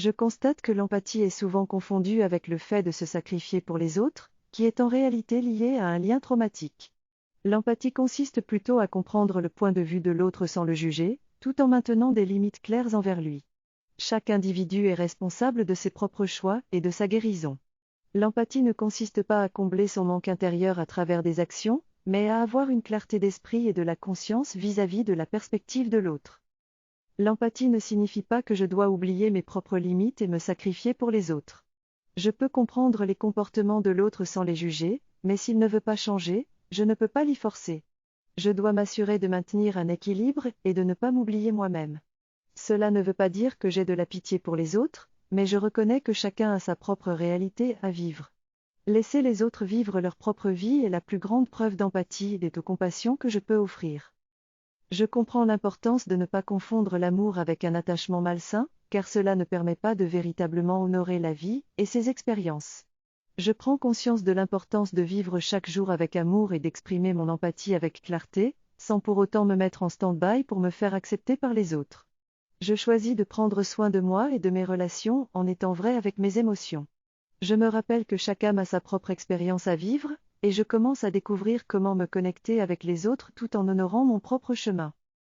Je constate que l'empathie est souvent confondue avec le fait de se sacrifier pour les autres, qui est en réalité lié à un lien traumatique. L'empathie consiste plutôt à comprendre le point de vue de l'autre sans le juger, tout en maintenant des limites claires envers lui. Chaque individu est responsable de ses propres choix et de sa guérison. L'empathie ne consiste pas à combler son manque intérieur à travers des actions, mais à avoir une clarté d'esprit et de la conscience vis-à-vis de la perspective de l'autre. L'empathie ne signifie pas que je dois oublier mes propres limites et me sacrifier pour les autres. Je peux comprendre les comportements de l'autre sans les juger, mais s'il ne veut pas changer, je ne peux pas l'y forcer. Je dois m'assurer de maintenir un équilibre et de ne pas m'oublier moi-même. Cela ne veut pas dire que j'ai de la pitié pour les autres, mais je reconnais que chacun a sa propre réalité à vivre. Laisser les autres vivre leur propre vie est la plus grande preuve d'empathie et de compassion que je peux offrir. Je comprends l'importance de ne pas confondre l'amour avec un attachement malsain, car cela ne permet pas de véritablement honorer la vie et ses expériences. Je prends conscience de l'importance de vivre chaque jour avec amour et d'exprimer mon empathie avec clarté, sans pour autant me mettre en stand-by pour me faire accepter par les autres. Je choisis de prendre soin de moi et de mes relations en étant vrai avec mes émotions. Je me rappelle que chaque âme a sa propre expérience à vivre, et je commence à découvrir comment me connecter avec les autres tout en honorant mon propre chemin.